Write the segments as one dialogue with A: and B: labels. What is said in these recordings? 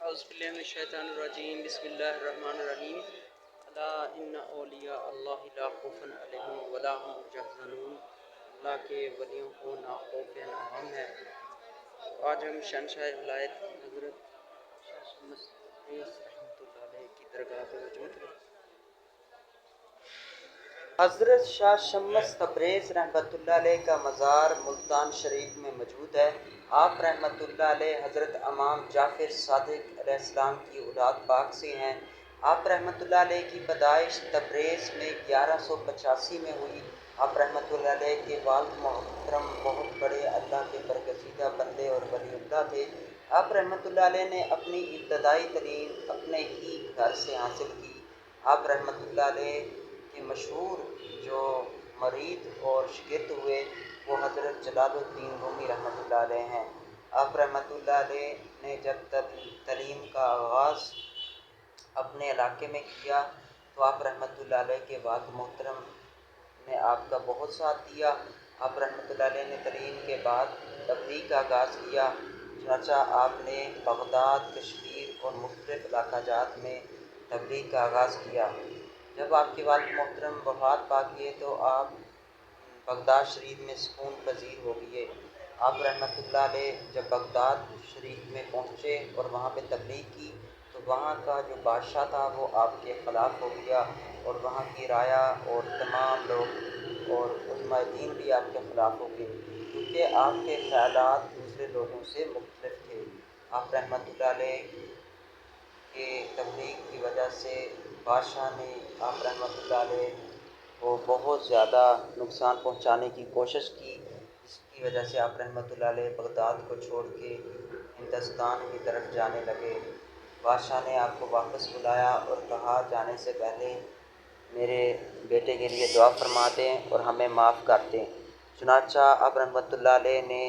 A: अऊज़ुबिल्लाहिमिनश्शैतानिर्रजीम बिस्मिल्लाहिर्रहमानिर्रहीम अला इन्ना औलिया अल्लाह ला खौफुन अलैहिम वला हुम यहज़नून। अल्लाह के वलियों को ना खौफ ना गम है। आज हम शहंशाह विलायत हज़रत शाह शम्स रहमतुल्लाह अलैह की दरगाह पर मौजूद हैं। हज़रत शाह शम्स तबरेज़ रहमतुल्लाह अलैह का मज़ार मुल्तान शरीफ में मौजूद है। आप रहमतुल्लाह अलैह हज़रत इमाम जाफ़र सादिक़ अलैहिस्सलाम की औलाद पाक से हैं। आप रहमतुल्लाह अलैह की पैदाइश तबरेज़ में 1185 में हुई। आप रहमतुल्लाह अलैह के वालिद मोहतरम बहुत बड़े अल्लाह के बरगज़ीदा बंदे और वलीउल्लाह थे। आप रहमतुल्लाह अलैह ने अपनी इब्तदाई तालीम अपने ही घर से हासिल की। आप रहमतुल्लाह अलैह के मशहूर जो मरीद और शागिर्द हुए वो हज़रत जलालुद्दीन रूमी रहमतुल्लाह अलैह हैं। आप रहमतुल्लाह अलैह ने जब तालीम का आगाज़ अपने इलाके में किया तो आप रहमतुल्लाह अलैह के वालिद मोहतरम ने आपका बहुत साथ दिया। आप रहमतुल्लाह अलैह ने तालीम के बाद तबलीग का आगाज़ किया। चुनांचे आपने बगदाद, कश्मीर और मुख्तलिफ़ इलाक़ाजात में तबलीग का आगाज़ किया। जब आपके वालिद मोहतरम वफ़ात पा गए तो आप बगदाद शरीफ में सुकून पजीर हो गए। आप रहमतुल्लाह अलैह जब बगदाद शरीफ में पहुँचे और वहाँ पे तबलीग की तो वहाँ का जो बादशाह था वो आपके ख़िलाफ़ हो गया और वहाँ की राया और तमाम लोग और उलमा दीन भी आपके ख़िलाफ़ हो गए क्योंकि आपके ख़यालात दूसरे लोगों से मुख्तलिफ थे। आप रहमतुल्लाह अलैह के तबलीग की वजह से बादशाह ने आप रहमतुल्लाह अलैह को बहुत ज़्यादा नुकसान पहुंचाने की कोशिश की, जिसकी वजह से आप रहमतुल्लाह अलैह बगदाद को छोड़ के हिंदुस्तान की तरफ जाने लगे। बादशाह ने आपको वापस बुलाया और कहा जाने से पहले मेरे बेटे के लिए दुआ फरमा दें और हमें माफ़ कर दें। चुनांचा आप रहमतुल्लाह अलैह ने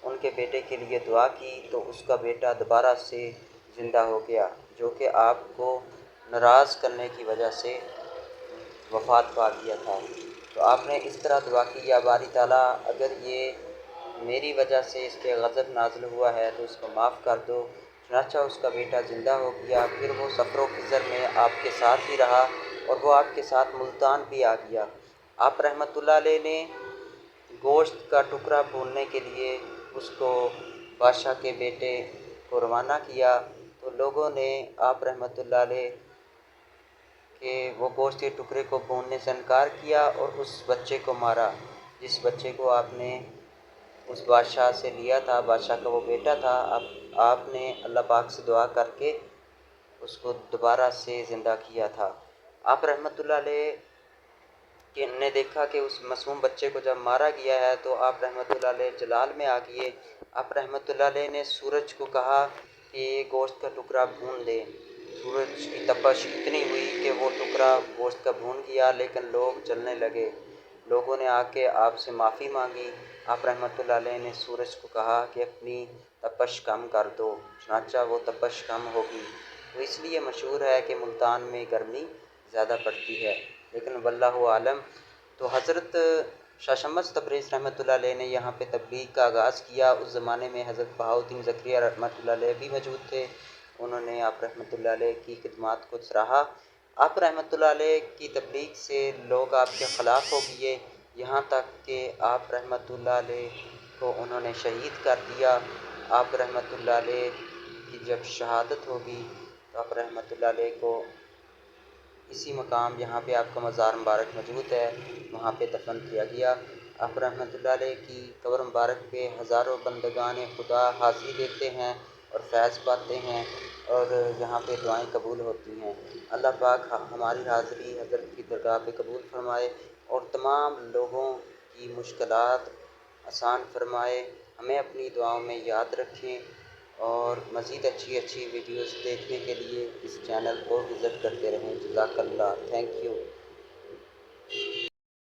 A: उनके बेटे के लिए दुआ की तो उसका बेटा दोबारा से ज़िंदा हो गया, जो कि आपको नाराज़ करने की वजह से वफ़ात पा गया था। तो आपने इस तरह दुआ की, या बारी ताला अगर ये मेरी वजह से इसके गज़ब नाज़िल हुआ है तो उसको माफ़ कर दो। चुनांचा उसका बेटा ज़िंदा हो गया। फिर वो सफ़र ख़िज़र में आपके साथ ही रहा और वो आपके साथ मुल्तान भी आ गया। आप रहमतुल्लाह अलैह ने गोश्त का टुकड़ा भूनने के लिए उसको बादशाह के बेटे को रवाना किया तो लोगों ने आप रहमतुल्लाह अलैह के वो गोश्त के टुकड़े को भूनने से इनकार किया और उस बच्चे को मारा, जिस बच्चे को आपने उस बादशाह से लिया था, बादशाह का वो बेटा था। आपने अल्लाह पाक से दुआ करके उसको दोबारा से ज़िंदा किया था। आप रहमतुल्लाह अलैह कि ने देखा कि उस मासूम बच्चे को जब मारा गया है तो आप रहमतुल्लाह अलैह जलाल में आ गए। आप रहमतुल्लाह अलैह ने सूरज को कहा कि ये गोश्त का टुकड़ा भून दे। सूरज की तपश इतनी हुई कि वो टुकड़ा गोश्त का भून गया, लेकिन लोग जलने लगे। लोगों ने आके आपसे माफ़ी मांगी। आप रहमतुल्लाह अलैह ने सूरज को कहा कि अपनी तपश कम कर दो, चुनांचा वो तपश कम होगी। तो इसलिए मशहूर है कि मुल्तान में गर्मी ज़्यादा पड़ती है, लेकिन वल्लाहु आलम। तो हज़रत शाह शम्स तबरेज़ रहमतुल्लाह अलैह ने यहाँ पे तबलीग का आगाज़ किया। उस ज़माने में हज़रत बहाउद्दीन ज़करिया रहमतुल्लाह अलैह भी मौजूद थे। उन्होंने आप रहमतुल्लाह अलैह की खिदमत को सराहा। आप रहमतुल्लाह अलैह की तबलीग से लोग आपके ख़िलाफ़ हो गए, यहाँ तक कि आप रहमतुल्लाह अलैह को उन्होंने शहीद कर दिया। आप रहमतुल्लाह अलैह की जब शहादत होगी तो आप रहमतुल्लाह अलैह को इसी मकाम जहाँ पे आपका मज़ार मुबारक मौजूद है वहाँ पे दफन किया गया। आप रहमतुल्लाह अलैह की कब्र मुबारक पे हज़ारों बंदगान खुदा हाज़िरी देते हैं और फैज़ पाते हैं और यहाँ पे दुआएं कबूल होती हैं। अल्लाह पाक हमारी हाज़िरी हज़रत की दरगाह पे कबूल फ़रमाए और तमाम लोगों की मुश्किलात आसान फ़रमाए। हमें अपनी दुआओं में याद रखें और मज़ीद अच्छी अच्छी वीडियोज़ देखने के लिए इस चैनल को विज़िट करते रहें। जज़ाकल्लाह, थैंक यू।